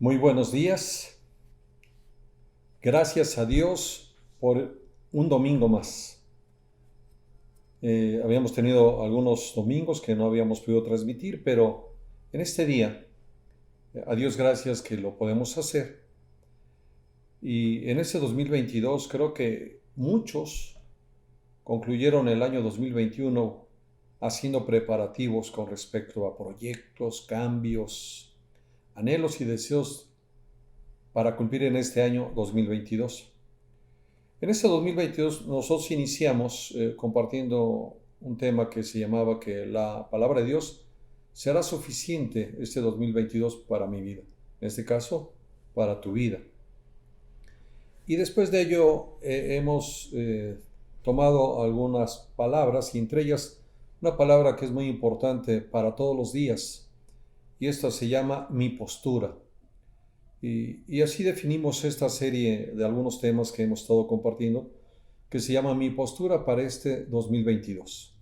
Muy buenos días. Gracias a Dios por un domingo más. Habíamos tenido algunos domingos que no habíamos podido transmitir, pero en este día, a Dios gracias que lo podemos hacer. Y en este 2022 creo que muchos concluyeron el año 2021 haciendo preparativos con respecto a proyectos, cambios, anhelos y deseos para cumplir en este año 2022. En este 2022 nosotros iniciamos compartiendo un tema que se llamaba que la palabra de Dios será suficiente este 2022 para mi vida. En este caso, para tu vida. Y después de ello hemos tomado algunas palabras y entre ellas una palabra que es muy importante para todos los días. Y esta se llama mi postura. Y así definimos esta serie de algunos temas que hemos estado compartiendo, que se llama Mi postura para este 2022.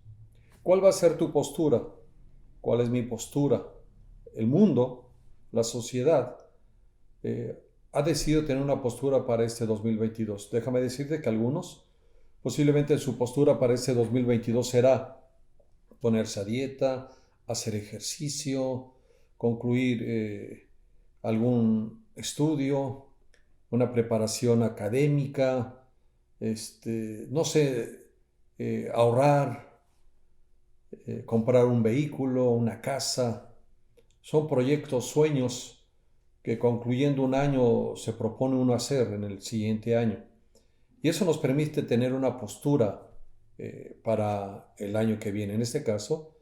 ¿Cuál va a ser tu postura? ¿Cuál es mi postura? El mundo, la sociedad, ha decidido tener una postura para este 2022. Déjame decirte que algunos, posiblemente su postura para este 2022 será ponerse a dieta, hacer ejercicio, concluir algún estudio, una preparación académica, no sé, ahorrar, comprar un vehículo, una casa. Son proyectos, sueños que concluyendo un año se propone uno hacer en el siguiente año. Y eso nos permite tener una postura para el año que viene, en este caso,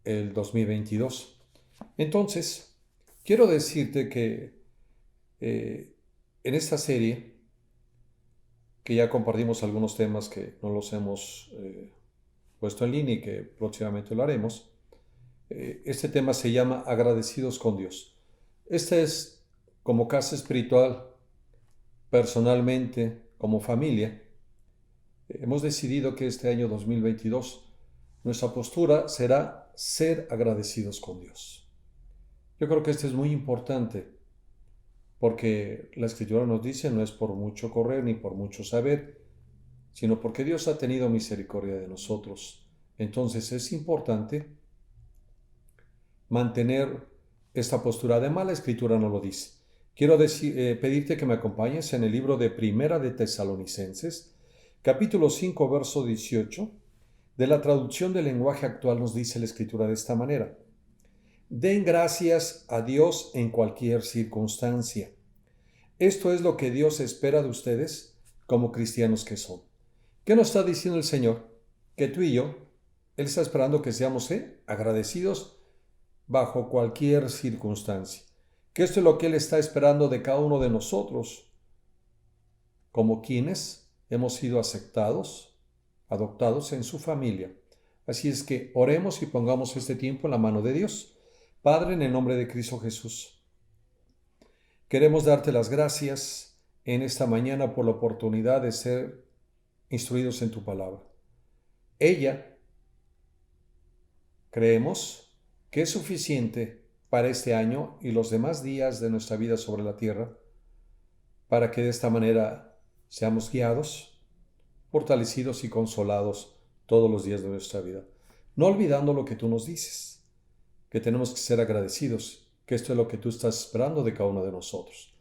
el 2022. Entonces, quiero decirte que en esta serie, que ya compartimos algunos temas que no los hemos puesto en línea y que próximamente lo haremos, este tema se llama Agradecidos con Dios. Este es como casa espiritual, personalmente, como familia. Hemos decidido que este año 2022 nuestra postura será ser agradecidos con Dios. Yo creo que esto es muy importante porque la Escritura nos dice no es por mucho correr ni por mucho saber, sino porque Dios ha tenido misericordia de nosotros. Entonces es importante mantener esta postura. Además, la Escritura nos lo dice. Quiero pedirte que me acompañes en el libro de Primera de Tesalonicenses, capítulo 5, verso 18. De la traducción del lenguaje actual nos dice la Escritura de esta manera. Den gracias a Dios en cualquier circunstancia. Esto es lo que Dios espera de ustedes como cristianos que son. ¿Qué nos está diciendo el Señor? Que tú y yo, Él está esperando que seamos agradecidos bajo cualquier circunstancia. Que esto es lo que Él está esperando de cada uno de nosotros, como quienes hemos sido aceptados, adoptados en su familia. Así es que oremos y pongamos este tiempo en la mano de Dios. Padre, en el nombre de Cristo Jesús, queremos darte las gracias en esta mañana por la oportunidad de ser instruidos en tu palabra. Ella, creemos que es suficiente para este año y los demás días de nuestra vida sobre la tierra, para que de esta manera seamos guiados, fortalecidos y consolados todos los días de nuestra vida. No olvidando lo que tú nos dices, que tenemos que ser agradecidos, que esto es lo que tú estás esperando de cada uno de nosotros.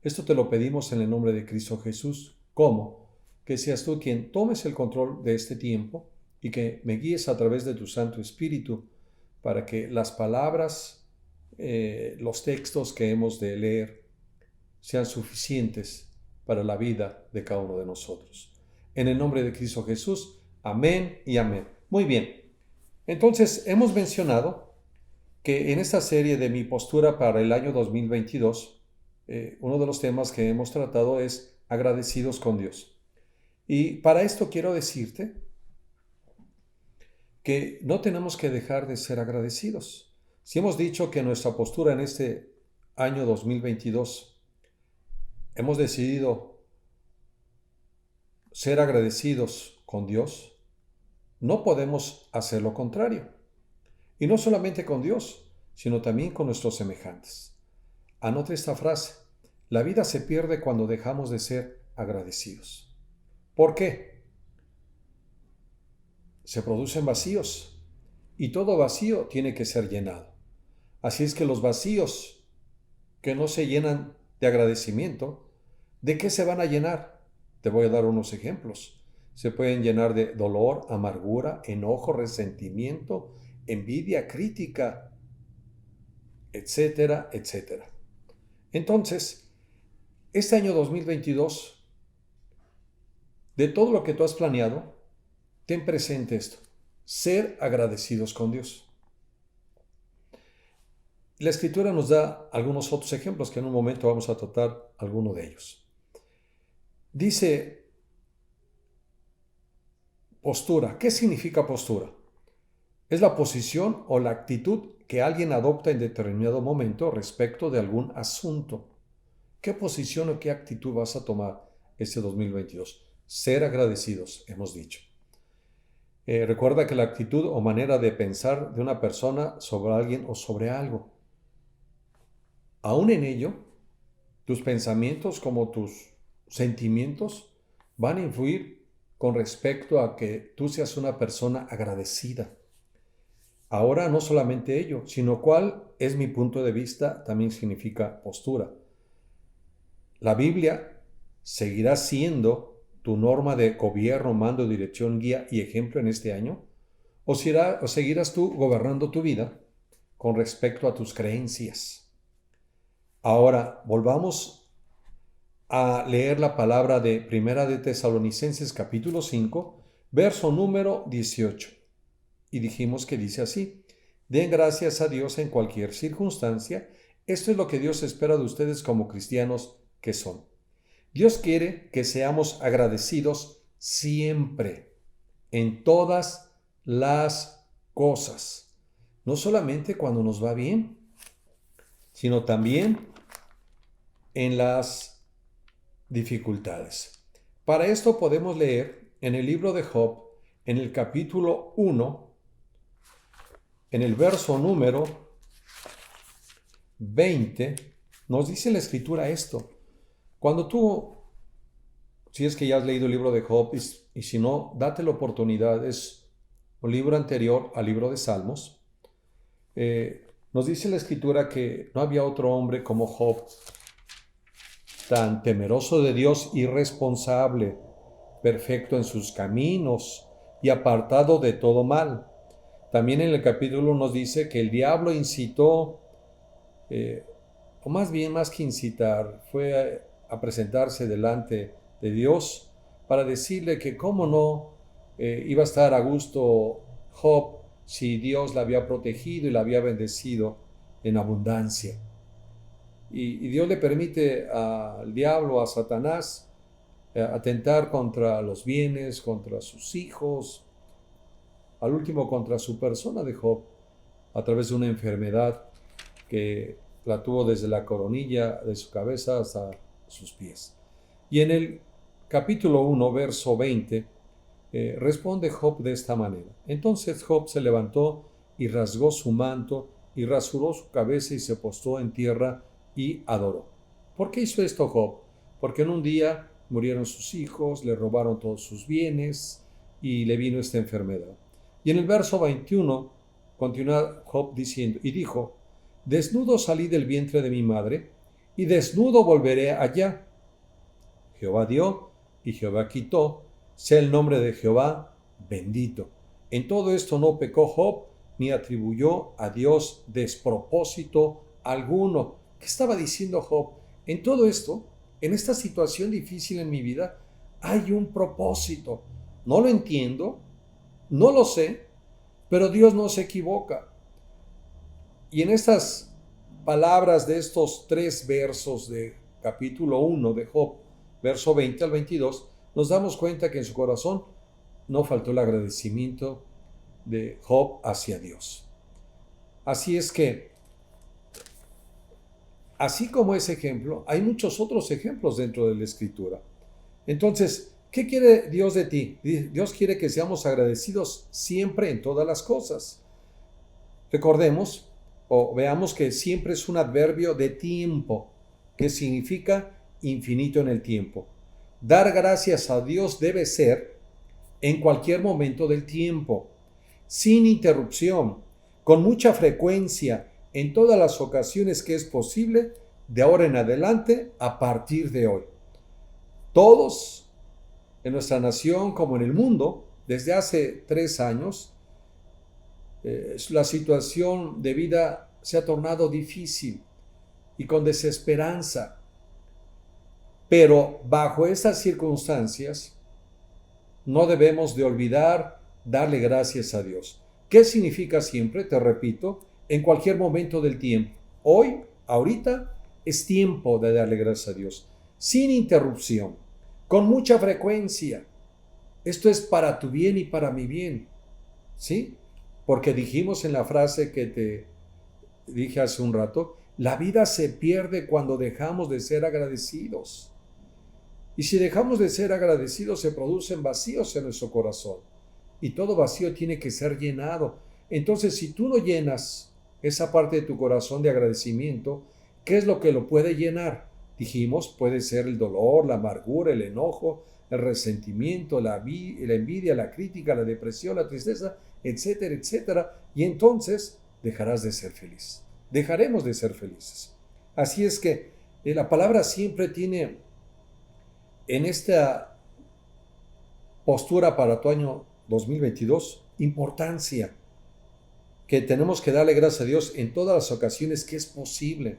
Esto te lo pedimos en el nombre de Cristo Jesús. ¿Cómo? Que seas tú quien tomes el control de este tiempo y que me guíes a través de tu Santo Espíritu para que las palabras, los textos que hemos de leer sean suficientes para la vida de cada uno de nosotros. En el nombre de Cristo Jesús, amén y amén. Muy bien, entonces hemos mencionado que en esta serie de mi postura para el año 2022, uno de los temas que hemos tratado es agradecidos con Dios. Y para esto quiero decirte que no tenemos que dejar de ser agradecidos. Si hemos dicho que nuestra postura en este año 2022 hemos decidido ser agradecidos con Dios, no podemos hacer lo contrario. Y no solamente con Dios, sino también con nuestros semejantes. Anote esta frase. La vida se pierde cuando dejamos de ser agradecidos. ¿Por qué? Se producen vacíos y todo vacío tiene que ser llenado. Así es que los vacíos que no se llenan de agradecimiento, ¿de qué se van a llenar? Te voy a dar unos ejemplos. Se pueden llenar de dolor, amargura, enojo, resentimiento, envidia, crítica, etcétera, etcétera. Entonces, este año 2022, de todo lo que tú has planeado, ten presente esto: ser agradecidos con Dios. La Escritura nos da algunos otros ejemplos que en un momento vamos a tratar alguno de ellos. Dice postura. ¿Qué significa postura? Es la posición o la actitud que alguien adopta en determinado momento respecto de algún asunto. ¿Qué posición o qué actitud vas a tomar este 2022? Ser agradecidos, hemos dicho. Recuerda que la actitud o manera de pensar de una persona sobre alguien o sobre algo, aún en ello, tus pensamientos como tus sentimientos van a influir con respecto a que tú seas una persona agradecida. Ahora, no solamente ello, sino cuál es mi punto de vista, también significa postura. La Biblia seguirá siendo tu norma de gobierno, mando, dirección, guía y ejemplo en este año, o seguirás tú gobernando tu vida con respecto a tus creencias. Ahora, volvamos a leer la palabra de Primera de Tesalonicenses capítulo 5, verso número 18. Y dijimos que dice así: den gracias a Dios en cualquier circunstancia. Esto es lo que Dios espera de ustedes como cristianos que son. Dios quiere que seamos agradecidos siempre, en todas las cosas. No solamente cuando nos va bien, sino también en las dificultades. Para esto podemos leer en el libro de Job, en el capítulo 1, en el verso número 20, nos dice la Escritura esto. Cuando tú, si es que ya has leído el libro de Job, y si no, date la oportunidad, es un libro anterior al libro de Salmos, nos dice la Escritura que no había otro hombre como Job, tan temeroso de Dios y responsable, perfecto en sus caminos y apartado de todo mal. También en el capítulo nos dice que el diablo incitó, o más bien más que incitar, fue a presentarse delante de Dios para decirle que cómo no iba a estar a gusto Job si Dios la había protegido y la había bendecido en abundancia. Y Dios le permite al diablo, a Satanás, atentar contra los bienes, contra sus hijos, al último contra su persona de Job, a través de una enfermedad que la tuvo desde la coronilla de su cabeza hasta sus pies. Y en el capítulo 1, verso 20, responde Job de esta manera: entonces Job se levantó y rasgó su manto y rasuró su cabeza y se postró en tierra y adoró. ¿Por qué hizo esto Job? Porque en un día murieron sus hijos, le robaron todos sus bienes y le vino esta enfermedad. Y en el verso 21 continúa Job diciendo: y dijo, desnudo salí del vientre de mi madre, y desnudo volveré allá. Jehová dio, y Jehová quitó, sea el nombre de Jehová bendito. En todo esto no pecó Job, ni atribuyó a Dios despropósito alguno. ¿Qué estaba diciendo Job? En todo esto, en esta situación difícil en mi vida, hay un propósito. No lo entiendo, no lo sé, pero Dios no se equivoca. Y en estas palabras de estos 3 versos de capítulo 1 de Job, verso 20 al 22, nos damos cuenta que en su corazón no faltó el agradecimiento de Job hacia Dios. Así es que, así como ese ejemplo, hay muchos otros ejemplos dentro de la Escritura. Entonces, ¿qué quiere Dios de ti? Dios quiere que seamos agradecidos siempre en todas las cosas. Recordemos, o veamos que siempre es un adverbio de tiempo, que significa infinito en el tiempo. Dar gracias a Dios debe ser en cualquier momento del tiempo, sin interrupción, con mucha frecuencia, en todas las ocasiones que es posible, de ahora en adelante, a partir de hoy. Todos, en nuestra nación como en el mundo, desde hace 3 años, la situación de vida se ha tornado difícil y con desesperanza. Pero bajo estas circunstancias, no debemos de olvidar darle gracias a Dios. ¿Qué significa siempre? Te repito, en cualquier momento del tiempo. Hoy, ahorita, es tiempo de darle gracias a Dios, sin interrupción, con mucha frecuencia. Esto es para tu bien y para mi bien, ¿sí? Porque dijimos en la frase que te dije hace un rato, la vida se pierde cuando dejamos de ser agradecidos. Y si dejamos de ser agradecidos, se producen vacíos en nuestro corazón. Y todo vacío tiene que ser llenado. Entonces, si tú no llenas esa parte de tu corazón de agradecimiento, ¿qué es lo que lo puede llenar? Dijimos, puede ser el dolor, la amargura, el enojo, el resentimiento, la envidia, la crítica, la depresión, la tristeza, etcétera, etcétera. Y entonces dejarás de ser feliz. Dejaremos de ser felices. Así es que la palabra siempre tiene en esta postura para tu año 2022 importancia, que tenemos que darle gracias a Dios en todas las ocasiones que es posible.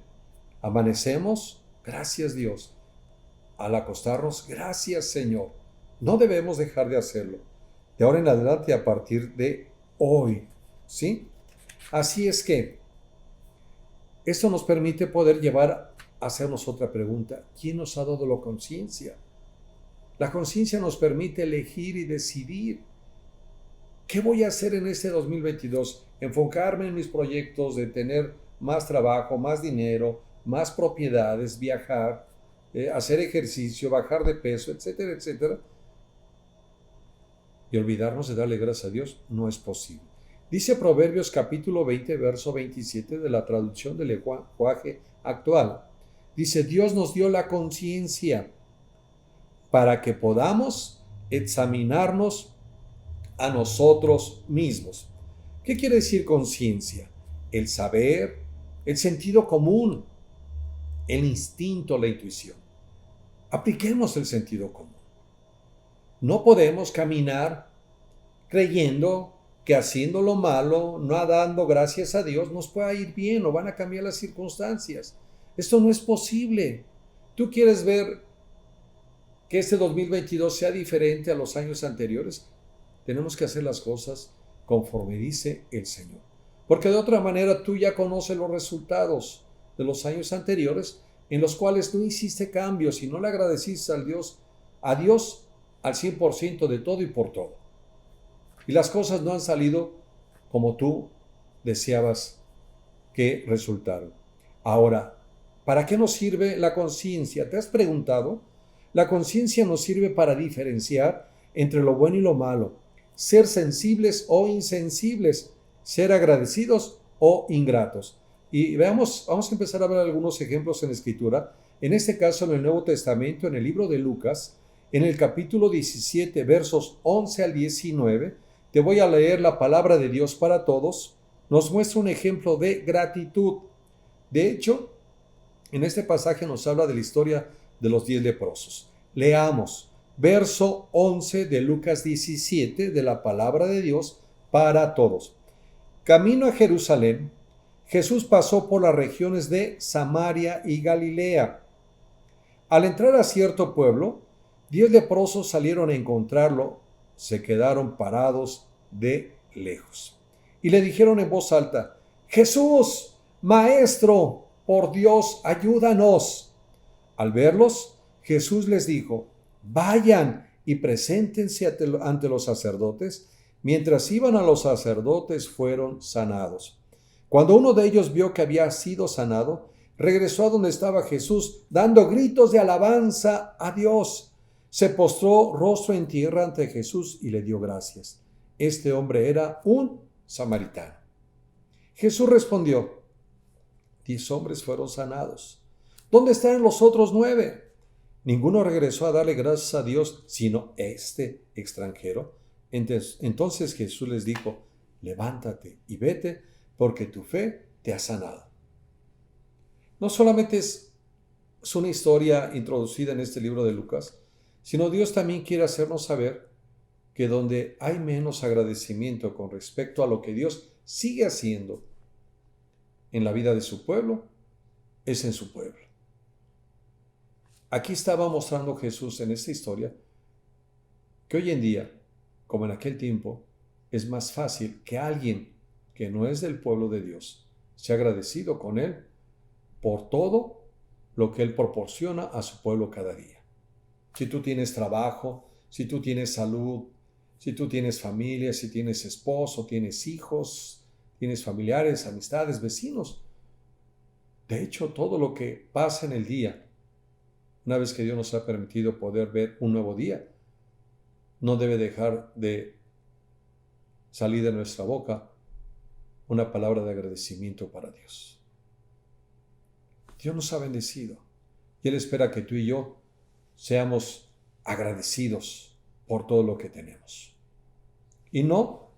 Amanecemos, gracias Dios. Al acostarnos, gracias Señor. No debemos dejar de hacerlo. De ahora en adelante, a partir de hoy, ¿sí? Así es que esto nos permite poder llevar a hacernos otra pregunta. ¿Quién nos ha dado la conciencia? La conciencia nos permite elegir y decidir. ¿Qué voy a hacer en este 2022? Enfocarme en mis proyectos de tener más trabajo, más dinero, más propiedades, viajar, hacer ejercicio, bajar de peso, etcétera, etcétera. Y olvidarnos de darle gracias a Dios no es posible. Dice Proverbios capítulo 20, verso 27 de la traducción del lenguaje actual. Dice, Dios nos dio la conciencia para que podamos examinarnos a nosotros mismos. ¿Qué quiere decir conciencia? El saber, el sentido común, el instinto, la intuición. Apliquemos el sentido común. No podemos caminar creyendo que haciendo lo malo, no dando gracias a Dios, nos pueda ir bien o van a cambiar las circunstancias. Esto no es posible. ¿Tú quieres ver que este 2022 sea diferente a los años anteriores? Tenemos que hacer las cosas conforme dice el Señor. Porque de otra manera tú ya conoces los resultados de los años anteriores en los cuales no hiciste cambios y no le agradeciste a Dios al 100% de todo y por todo. Y las cosas no han salido como tú deseabas que resultaran. Ahora, ¿para qué nos sirve la conciencia? ¿Te has preguntado? La conciencia nos sirve para diferenciar entre lo bueno y lo malo, ser sensibles o insensibles, ser agradecidos o ingratos. Y vamos a empezar a ver algunos ejemplos en la Escritura. En este caso, en el Nuevo Testamento, en el libro de Lucas, en el capítulo 17, versos 11 al 19, te voy a leer la palabra de Dios para todos. Nos muestra un ejemplo de gratitud. De hecho, en este pasaje nos habla de la historia de los 10 leprosos. Leamos, verso 11 de Lucas 17, de la palabra de Dios para todos. Camino a Jerusalén, Jesús pasó por las regiones de Samaria y Galilea. Al entrar a cierto pueblo, 10 leprosos salieron a encontrarlo, se quedaron parados de lejos. Y le dijeron en voz alta, Jesús, Maestro, por Dios, ayúdanos. Al verlos, Jesús les dijo, vayan y preséntense ante los sacerdotes. Mientras iban a los sacerdotes, fueron sanados. Cuando uno de ellos vio que había sido sanado, regresó a donde estaba Jesús, dando gritos de alabanza a Dios. Se postró rostro en tierra ante Jesús y le dio gracias. Este hombre era un samaritano. Jesús respondió, 10 hombres fueron sanados. ¿Dónde están los otros 9? Ninguno regresó a darle gracias a Dios, sino este extranjero. Entonces Jesús les dijo, levántate y vete, porque tu fe te ha sanado. No solamente es una historia introducida en este libro de Lucas, sino Dios también quiere hacernos saber que donde hay menos agradecimiento con respecto a lo que Dios sigue haciendo en la vida de su pueblo, es en su pueblo. Aquí estaba mostrando Jesús en esta historia que hoy en día, como en aquel tiempo, es más fácil que alguien que no es del pueblo de Dios sea agradecido con Él por todo lo que Él proporciona a su pueblo cada día. Si tú tienes trabajo, si tú tienes salud, si tú tienes familia, si tienes esposo, tienes hijos, tienes familiares, amistades, vecinos. De hecho, todo lo que pasa en el día, una vez que Dios nos ha permitido poder ver un nuevo día, no debe dejar de salir de nuestra boca una palabra de agradecimiento para Dios. Dios nos ha bendecido y Él espera que tú y yo seamos agradecidos por todo lo que tenemos. Y no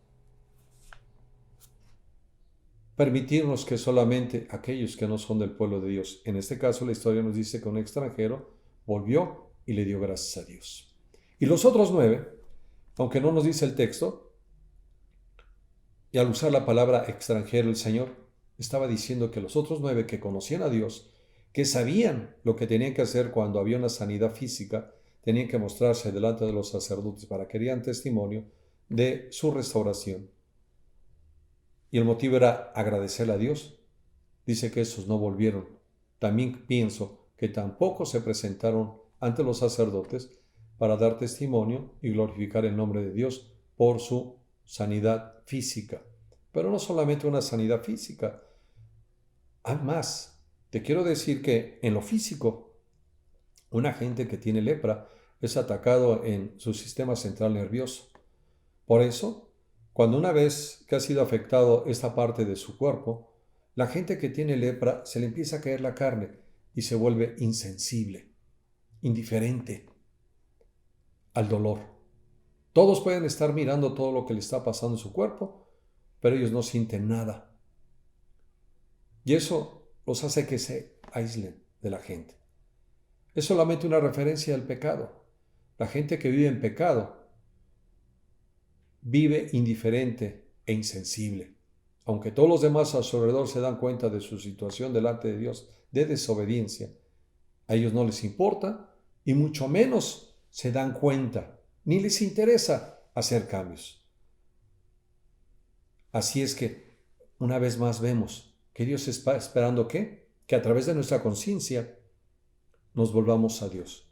permitirnos que solamente aquellos que no son del pueblo de Dios, en este caso la historia nos dice que un extranjero volvió y le dio gracias a Dios. Y los otros 9, aunque no nos dice el texto, y al usar la palabra extranjero el Señor estaba diciendo que los otros 9 que conocían a Dios, que sabían lo que tenían que hacer cuando había una sanidad física, tenían que mostrarse delante de los sacerdotes para que dieran testimonio de su restauración. Y el motivo era agradecerle a Dios. Dice que esos no volvieron. También pienso que tampoco se presentaron ante los sacerdotes para dar testimonio y glorificar el nombre de Dios por su sanidad física. Pero no solamente una sanidad física. Además, te quiero decir que en lo físico, una gente que tiene lepra es atacado en su sistema central nervioso. Por eso, cuando una vez que ha sido afectado esta parte de su cuerpo, la gente que tiene lepra se le empieza a caer la carne y se vuelve insensible, indiferente al dolor. Todos pueden estar mirando todo lo que le está pasando en su cuerpo, pero ellos no sienten nada. Y eso los hace que se aíslen de la gente. Es solamente una referencia al pecado. La gente que vive en pecado vive indiferente e insensible. Aunque todos los demás a su alrededor se dan cuenta de su situación delante de Dios de desobediencia, a ellos no les importa y mucho menos se dan cuenta, ni les interesa hacer cambios. Así es que, una vez más vemos que Dios está esperando ¿qué? Que a través de nuestra conciencia nos volvamos a Dios.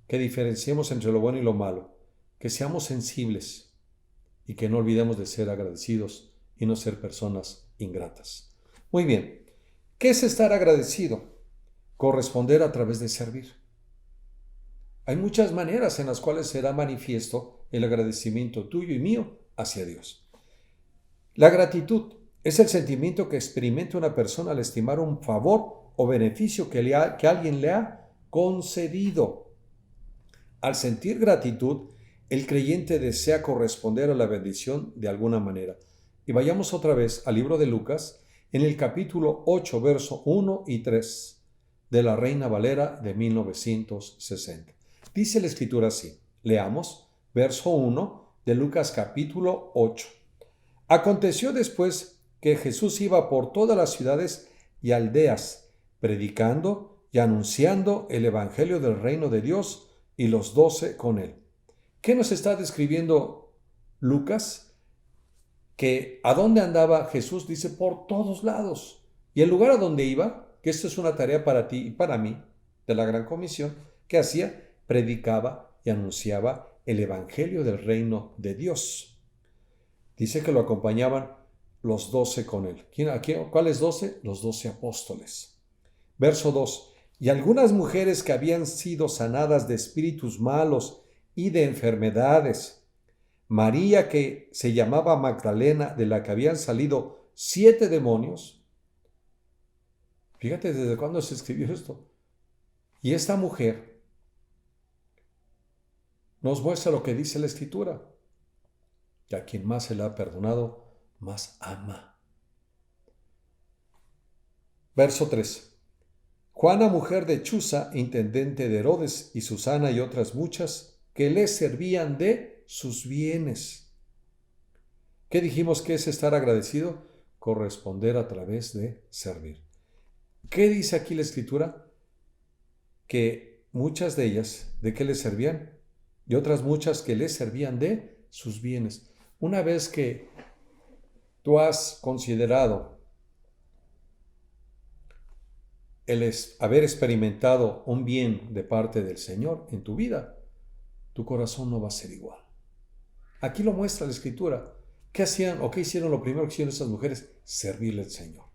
Que diferenciemos entre lo bueno y lo malo. Que seamos sensibles y que no olvidemos de ser agradecidos y no ser personas ingratas. Muy bien. ¿Qué es estar agradecido? Corresponder a través de servir. Hay muchas maneras en las cuales será manifiesto el agradecimiento tuyo y mío hacia Dios. La gratitud es el sentimiento que experimenta una persona al estimar un favor o beneficio que alguien le ha concedido. Al sentir gratitud, el creyente desea corresponder a la bendición de alguna manera. Y vayamos otra vez al libro de Lucas, en el capítulo 8, verso 1 y 3, de la Reina Valera de 1960. Dice la Escritura así, leamos, verso 1 de Lucas capítulo 8. Aconteció después que Jesús iba por todas las ciudades y aldeas, predicando y anunciando el evangelio del reino de Dios y los 12 con él. ¿Qué nos está describiendo Lucas? Que ¿a dónde andaba Jesús? Dice, por todos lados. Y el lugar a donde iba, que esto es una tarea para ti y para mí, de la Gran Comisión, ¿qué hacía? Predicaba y anunciaba el evangelio del reino de Dios. Dice que lo acompañaban los 12 con él. ¿Cuáles 12? Los 12 apóstoles. Verso 2. Y algunas mujeres que habían sido sanadas de espíritus malos y de enfermedades. María, que se llamaba Magdalena, de la que habían salido 7 demonios. Fíjate desde cuándo se escribió esto. Y esta mujer nos muestra lo que dice la Escritura. Y a quien más se le ha perdonado, más ama. Verso 3. Juana, mujer de Chuza, intendente de Herodes, y Susana y otras muchas, que le servían de sus bienes. ¿Qué dijimos que es estar agradecido? Corresponder a través de servir. ¿Qué dice aquí la Escritura? Que muchas de ellas, ¿de qué le servían? Y otras muchas que le servían de sus bienes. Una vez que tú has considerado el haber experimentado un bien de parte del Señor en tu vida, tu corazón no va a ser igual. Aquí lo muestra la Escritura. ¿Qué hacían o qué hicieron? Lo primero que hicieron esas mujeres, servirle al Señor.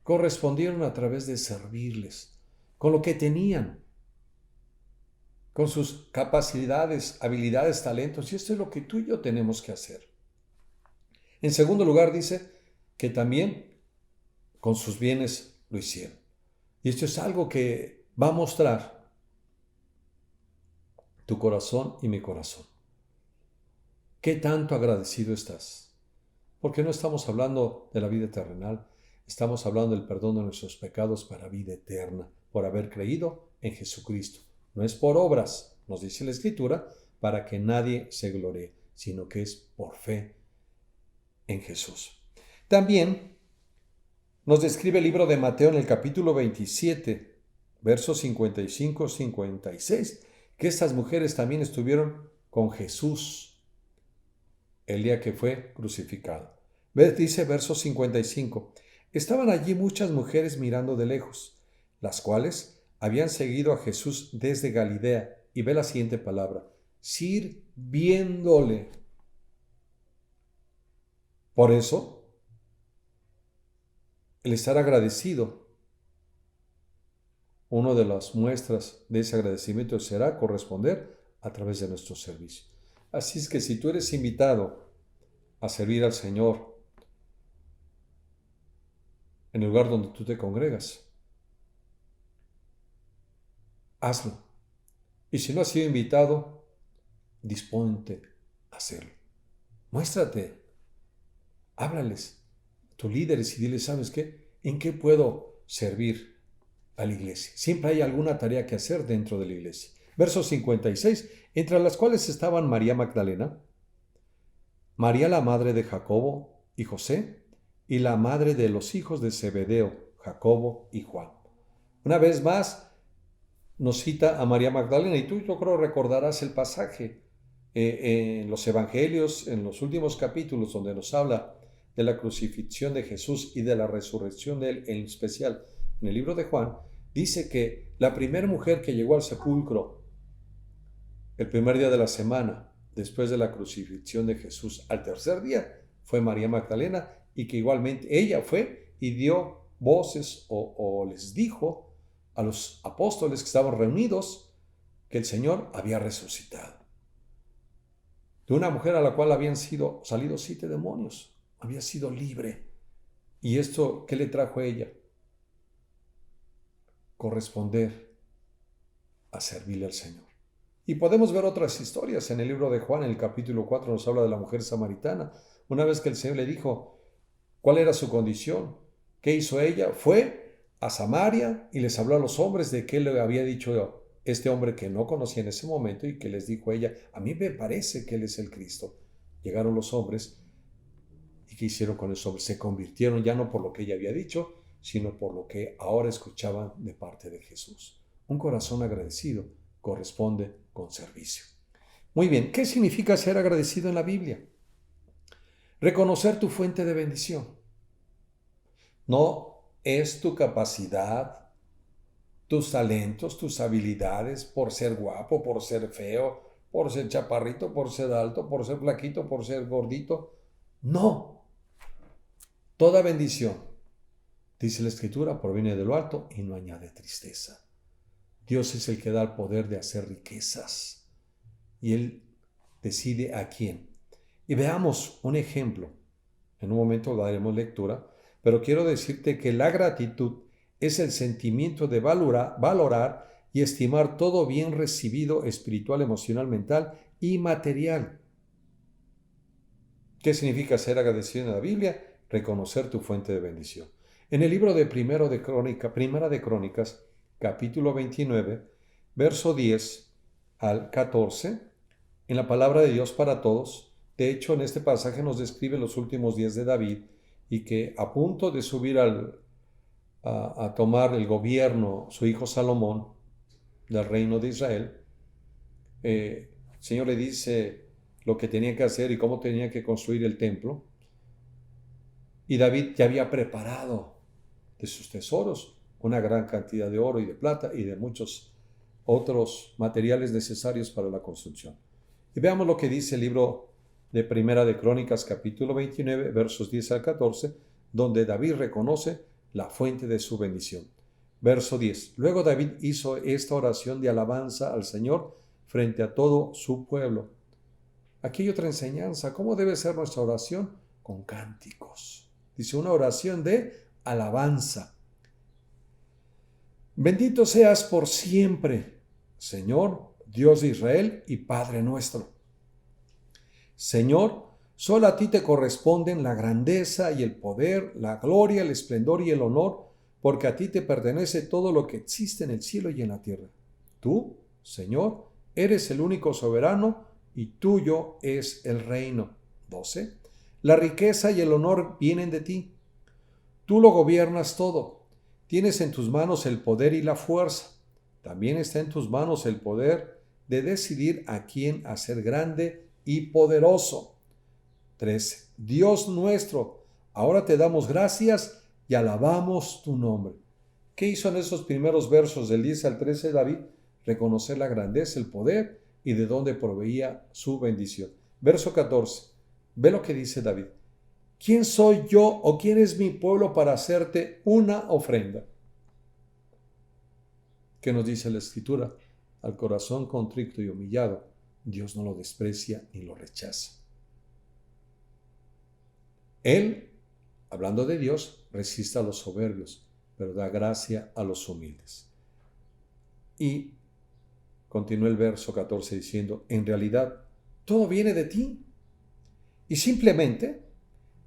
Correspondieron a través de servirles, con lo que tenían, con sus capacidades, habilidades, talentos. Y esto es lo que tú y yo tenemos que hacer. En segundo lugar, dice que también con sus bienes lo hicieron. Y esto es algo que va a mostrar tu corazón y mi corazón. ¿Qué tanto agradecido estás? Porque no estamos hablando de la vida terrenal, estamos hablando del perdón de nuestros pecados para vida eterna, por haber creído en Jesucristo. No es por obras, nos dice la Escritura, para que nadie se gloree, sino que es por fe en Jesús. También nos describe el libro de Mateo en el capítulo 27, versos 55-56, que estas mujeres también estuvieron con Jesús el día que fue crucificado. Dice verso 55, estaban allí muchas mujeres mirando de lejos, las cuales habían seguido a Jesús desde Galilea. Y ve la siguiente palabra, sirviéndole. Por eso, el estar agradecido, una de las muestras de ese agradecimiento será corresponder a través de nuestro servicio. Así es que si tú eres invitado a servir al Señor en el lugar donde tú te congregas, hazlo. Y si no has sido invitado, disponte a hacerlo. Muéstrate, háblales a tus líderes y diles, ¿sabes qué? ¿En qué puedo servir a la iglesia? Siempre hay alguna tarea que hacer dentro de la iglesia. Verso 56, entre las cuales estaban María Magdalena, María la madre de Jacobo y José, y la madre de los hijos de Zebedeo, Jacobo y Juan. Una vez más, nos cita a María Magdalena, y tú yo creo recordarás el pasaje en los evangelios, en los últimos capítulos, donde nos habla de la crucifixión de Jesús y de la resurrección de él, en especial en el libro de Juan, dice que la primera mujer que llegó al sepulcro el primer día de la semana, después de la crucifixión de Jesús, al tercer día, fue María Magdalena, y que igualmente ella fue y dio voces o les dijo a los apóstoles que estaban reunidos que el Señor había resucitado. De una mujer a la cual habían salido 7 demonios, había sido libre. ¿Y esto qué le trajo a ella? Corresponder a servirle al Señor. Y podemos ver otras historias en el libro de Juan, en el capítulo 4 nos habla de la mujer samaritana. Una vez que el Señor le dijo cuál era su condición, ¿qué hizo ella? Fue a Samaria y les habló a los hombres de qué le había dicho este hombre que no conocía en ese momento, y que les dijo ella, a mí me parece que él es el Cristo. Llegaron los hombres, y ¿qué hicieron con esos hombres? Se convirtieron ya no por lo que ella había dicho, sino por lo que ahora escuchaban de parte de Jesús. Un corazón agradecido corresponde con servicio. Muy bien, ¿qué significa ser agradecido en la Biblia? Reconocer tu fuente de bendición. No es tu capacidad, tus talentos, tus habilidades, por ser guapo, por ser feo, por ser chaparrito, por ser alto, por ser flaquito, por ser gordito. No. Toda bendición, dice la Escritura, proviene de lo alto y no añade tristeza. Dios es el que da el poder de hacer riquezas, y Él decide a quién. Y veamos un ejemplo. En un momento daremos lectura, pero quiero decirte que la gratitud es el sentimiento de valorar y estimar todo bien recibido espiritual, emocional, mental y material. ¿Qué significa ser agradecido en la Biblia? Reconocer tu fuente de bendición. En el libro de Primera de Crónicas, capítulo 29, verso 10 al 14, en la palabra de Dios para todos, de hecho en este pasaje nos describe los últimos días de David y que a punto de subir a tomar el gobierno su hijo Salomón del reino de Israel, el Señor le dice lo que tenía que hacer y cómo tenía que construir el templo. Y David ya había preparado de sus tesoros una gran cantidad de oro y de plata y de muchos otros materiales necesarios para la construcción. Y veamos lo que dice el libro de Primera de Crónicas, capítulo 29, versos 10 al 14, donde David reconoce la fuente de su bendición. Verso 10. Luego David hizo esta oración de alabanza al Señor frente a todo su pueblo. Aquí hay otra enseñanza. ¿Cómo debe ser nuestra oración? Con cánticos. Dice, una oración de alabanza. Bendito seas por siempre, Señor, Dios de Israel y Padre nuestro. Señor, solo a ti te corresponden la grandeza y el poder, la gloria, el esplendor y el honor, porque a ti te pertenece todo lo que existe en el cielo y en la tierra. Tú, Señor, eres el único soberano y tuyo es el reino. 12. La riqueza y el honor vienen de ti. Tú lo gobiernas todo. Tienes en tus manos el poder y la fuerza. También está en tus manos el poder de decidir a quién hacer grande y poderoso. 13. Dios nuestro, ahora te damos gracias y alabamos tu nombre. ¿Qué hizo en esos primeros versos del 10 al 13 David? Reconocer la grandeza, el poder y de dónde proveía su bendición. Verso 14. Ve lo que dice David. ¿Quién soy yo o quién es mi pueblo para hacerte una ofrenda? ¿Qué nos dice la Escritura? Al corazón contrito y humillado, Dios no lo desprecia ni lo rechaza. Él, hablando de Dios, resiste a los soberbios, pero da gracia a los humildes. Y continúa el verso 14 diciendo, en realidad, todo viene de ti. Y simplemente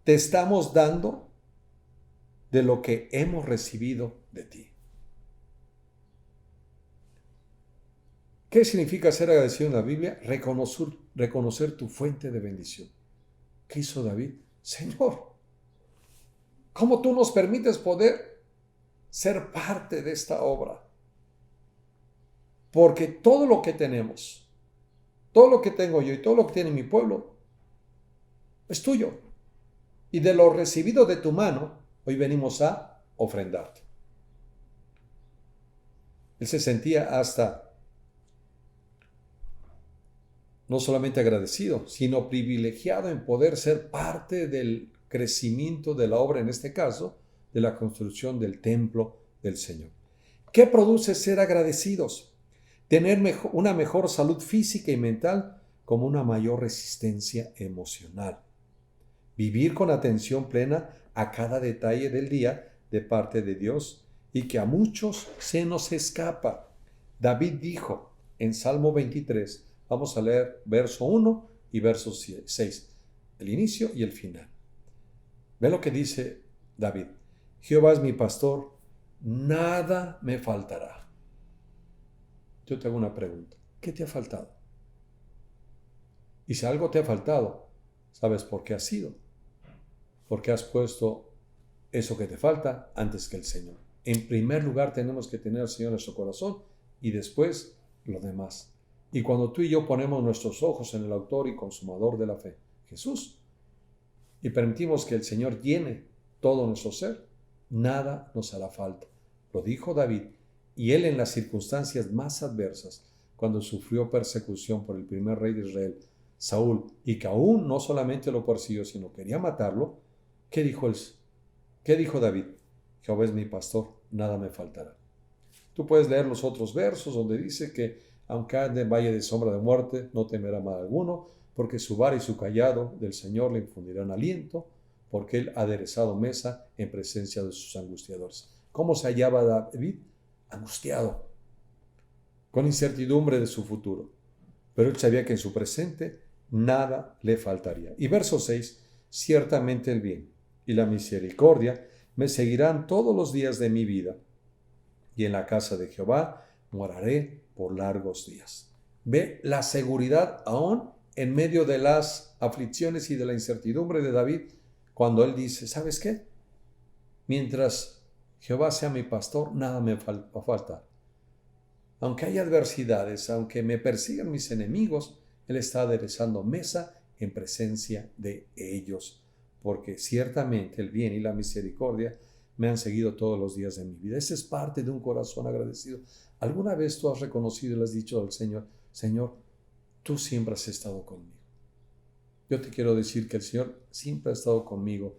te estamos dando de lo que hemos recibido de ti. ¿Qué significa ser agradecido en la Biblia? Reconocer tu fuente de bendición. ¿Qué hizo David? Señor, ¿cómo tú nos permites poder ser parte de esta obra? Porque todo lo que tenemos, todo lo que tengo yo y todo lo que tiene mi pueblo, es tuyo. Y de lo recibido de tu mano, hoy venimos a ofrendarte. Él se sentía hasta no solamente agradecido, sino privilegiado en poder ser parte del crecimiento de la obra, en este caso, de la construcción del templo del Señor. ¿Qué produce ser agradecidos? Tener una mejor salud física y mental, como una mayor resistencia emocional. Vivir con atención plena a cada detalle del día de parte de Dios y que a muchos se nos escapa. David dijo en Salmo 23, vamos a leer verso 1 y verso 6, el inicio y el final. Ve lo que dice David. Jehová es mi pastor, nada me faltará. Yo te hago una pregunta. ¿Qué te ha faltado? Y si algo te ha faltado, ¿sabes por qué ha sido? Porque has puesto eso que te falta antes que el Señor. En primer lugar tenemos que tener al Señor en nuestro corazón y después lo demás. Y cuando tú y yo ponemos nuestros ojos en el autor y consumador de la fe, Jesús, y permitimos que el Señor llene todo nuestro ser, nada nos hará falta. Lo dijo David, y él en las circunstancias más adversas, cuando sufrió persecución por el primer rey de Israel, Saúl, y que aún no solamente lo persiguió, sino quería matarlo, ¿qué dijo David? Jehová es mi pastor, nada me faltará. Tú puedes leer los otros versos donde dice que aunque ande en valle de sombra de muerte, no temerá mal alguno, porque su vara y su cayado del Señor le infundirán aliento, porque él ha aderezado mesa en presencia de sus angustiadores. ¿Cómo se hallaba David? Angustiado, con incertidumbre de su futuro. Pero él sabía que en su presente nada le faltaría. Y verso 6, ciertamente el bien y la misericordia me seguirán todos los días de mi vida, y en la casa de Jehová moraré por largos días. Ve la seguridad aún en medio de las aflicciones y de la incertidumbre de David, cuando él dice, ¿sabes qué? Mientras Jehová sea mi pastor, nada me va a faltar. Aunque haya adversidades, aunque me persigan mis enemigos, Él está aderezando mesa en presencia de ellos, porque ciertamente el bien y la misericordia me han seguido todos los días de mi vida. Esa es parte de un corazón agradecido. ¿Alguna vez tú has reconocido y le has dicho al Señor, Señor, tú siempre has estado conmigo? Yo te quiero decir que el Señor siempre ha estado conmigo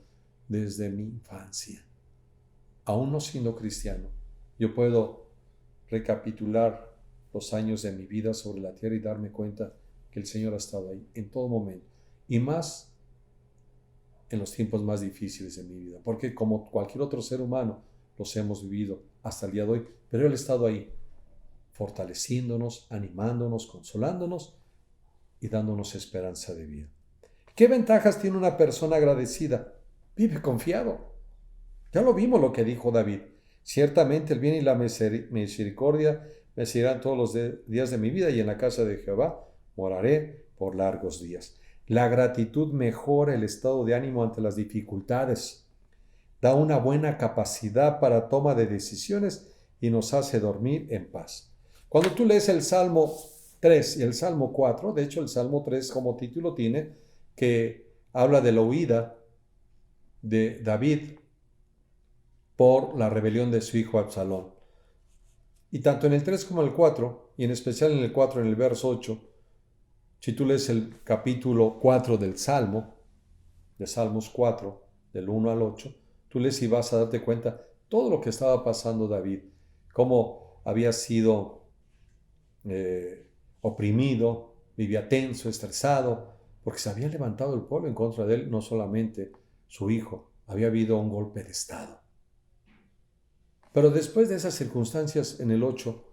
desde mi infancia. Aún no siendo cristiano, yo puedo recapitular los años de mi vida sobre la tierra y darme cuenta que el Señor ha estado ahí en todo momento, y más en los tiempos más difíciles de mi vida, porque como cualquier otro ser humano los hemos vivido hasta el día de hoy, pero Él ha estado ahí fortaleciéndonos, animándonos, consolándonos y dándonos esperanza de vida. ¿Qué ventajas tiene una persona agradecida? Vive confiado. Ya lo vimos lo que dijo David. Ciertamente el bien y la misericordia me seguirán todos los días de mi vida, y en la casa de Jehová moraré por largos días. La gratitud mejora el estado de ánimo ante las dificultades, da una buena capacidad para toma de decisiones y nos hace dormir en paz. Cuando tú lees el Salmo 3 y el Salmo 4, de hecho el Salmo 3 como título tiene que habla de la huida de David por la rebelión de su hijo Absalón. Y tanto en el 3 como en el 4, y en especial en el 4, en el verso 8, si tú lees el capítulo 4 del Salmo, de Salmos 4, del 1 al 8, tú lees y vas a darte cuenta todo lo que estaba pasando David, cómo había sido oprimido, vivía tenso, estresado, porque se había levantado el pueblo en contra de él, no solamente su hijo, había habido un golpe de estado. Pero después de esas circunstancias, en el 8,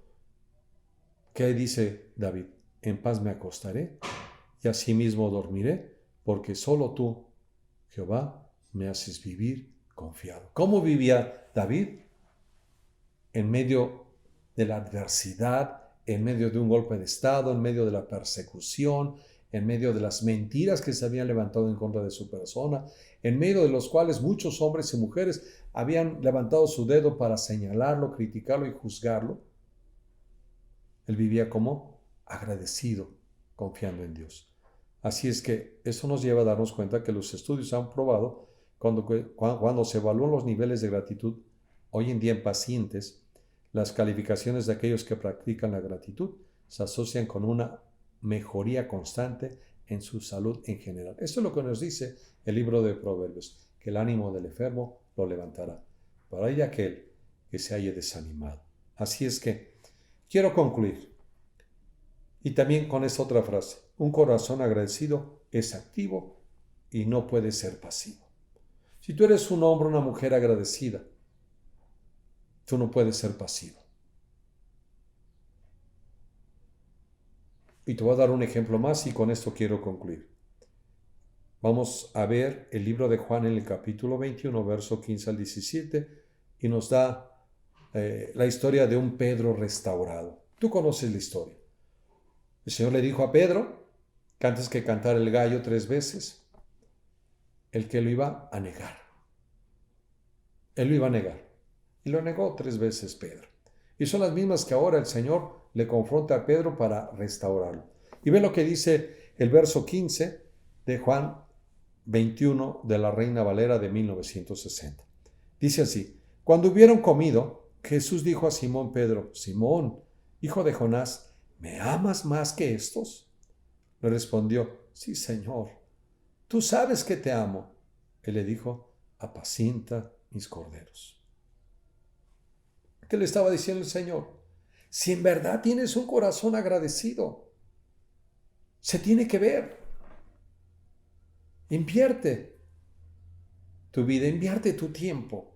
¿qué dice David? En paz me acostaré y asimismo dormiré, porque solo tú, Jehová, me haces vivir confiado. ¿Cómo vivía David? En medio de la adversidad, en medio de un golpe de estado, en medio de la persecución, en medio de las mentiras que se habían levantado en contra de su persona, en medio de los cuales muchos hombres y mujeres habían levantado su dedo para señalarlo, criticarlo y juzgarlo. Él vivía como agradecido, confiando en Dios. Así es que eso nos lleva a darnos cuenta que los estudios han probado cuando se evalúan los niveles de gratitud hoy en día en pacientes, las calificaciones de aquellos que practican la gratitud se asocian con una mejoría constante en su salud en general. Esto es lo que nos dice el libro de Proverbios, que el ánimo del enfermo lo levantará, pero hay aquel que se halle desanimado. Así es que quiero concluir. Y también con esta otra frase, un corazón agradecido es activo y no puede ser pasivo. Si tú eres un hombre o una mujer agradecida, tú no puedes ser pasivo. Y te voy a dar un ejemplo más y con esto quiero concluir. Vamos a ver el libro de Juan en el capítulo 21, verso 15 al 17, y nos da la historia de un Pedro restaurado. Tú conoces la historia. El Señor le dijo a Pedro que antes que cantar el gallo 3 veces, el que lo iba a negar. Él lo iba a negar. Y lo negó 3 veces Pedro. Y son las mismas que ahora el Señor le confronta a Pedro para restaurarlo. Y ve lo que dice el verso 15 de Juan 21 de la Reina Valera de 1960. Dice así: cuando hubieron comido, Jesús dijo a Simón Pedro: Simón, hijo de Jonás, ¿me amas más que estos? Le respondió: sí, Señor, tú sabes que te amo. Él le dijo: apacienta mis corderos. ¿Qué le estaba diciendo el Señor? Si en verdad tienes un corazón agradecido, se tiene que ver. Invierte tu vida, invierte tu tiempo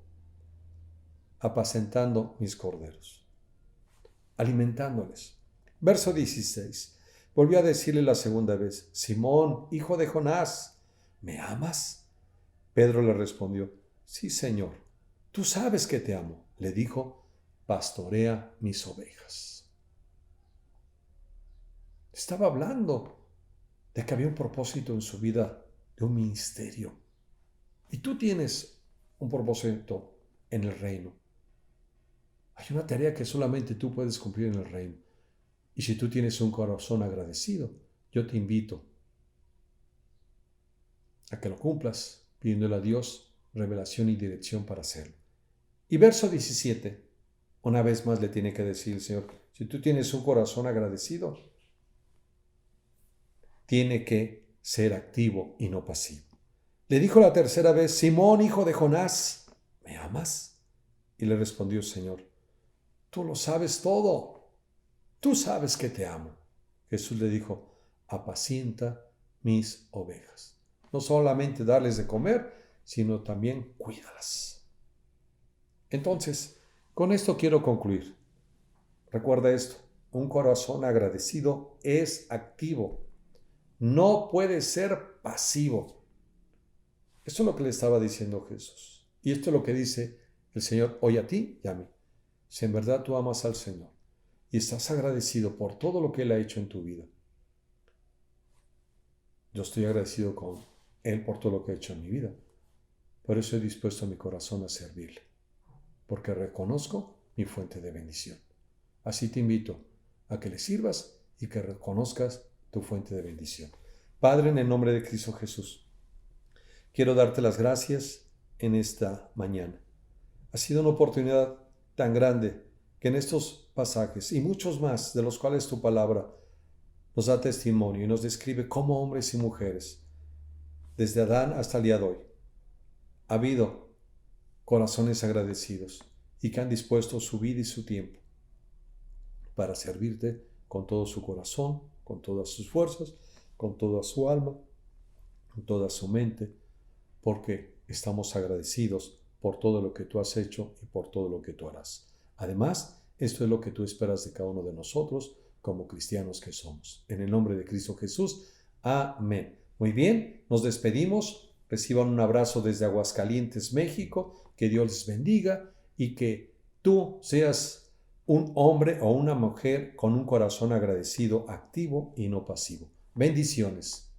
apacentando mis corderos, alimentándoles. Verso 16. Volvió a decirle la segunda vez: Simón, hijo de Jonás, ¿me amas? Pedro le respondió: Sí, Señor, tú sabes que te amo. Le dijo: pastorea mis ovejas. Estaba hablando de que había un propósito en su vida, de un ministerio. Y tú tienes un propósito en el reino. Hay una tarea que solamente tú puedes cumplir en el reino. Y si tú tienes un corazón agradecido, yo te invito a que lo cumplas, pidiéndole a Dios revelación y dirección para hacerlo. Y verso 17, una vez más le tiene que decir el Señor: si tú tienes un corazón agradecido, tiene que ser activo y no pasivo. Le dijo la tercera vez: Simón, hijo de Jonás, ¿me amas? Y le respondió el Señor: tú lo sabes todo, tú sabes que te amo. Jesús le dijo: apacienta mis ovejas. No solamente darles de comer, sino también cuídalas. Entonces, con esto quiero concluir. Recuerda esto: un corazón agradecido es activo, no puede ser pasivo. Esto es lo que le estaba diciendo Jesús. Y esto es lo que dice el Señor hoy a ti y a mí. Si en verdad tú amas al Señor y estás agradecido por todo lo que Él ha hecho en tu vida, yo estoy agradecido con Él por todo lo que ha hecho en mi vida. Por eso he dispuesto mi corazón a servirle, porque reconozco mi fuente de bendición. Así te invito a que le sirvas y que reconozcas tu fuente de bendición. Padre, en el nombre de Cristo Jesús, quiero darte las gracias en esta mañana. Ha sido una oportunidad tan grande que en estos pasajes y muchos más de los cuales tu palabra nos da testimonio y nos describe cómo hombres y mujeres, desde Adán hasta el día de hoy, ha habido corazones agradecidos y que han dispuesto su vida y su tiempo para servirte con todo su corazón, con todas sus fuerzas, con toda su alma, con toda su mente, porque estamos agradecidos por todo lo que tú has hecho y por todo lo que tú harás. Además, esto es lo que tú esperas de cada uno de nosotros como cristianos que somos. En el nombre de Cristo Jesús, amén. Muy bien, nos despedimos. Reciban un abrazo desde Aguascalientes, México. Que Dios les bendiga y que tú seas un hombre o una mujer con un corazón agradecido, activo y no pasivo. Bendiciones.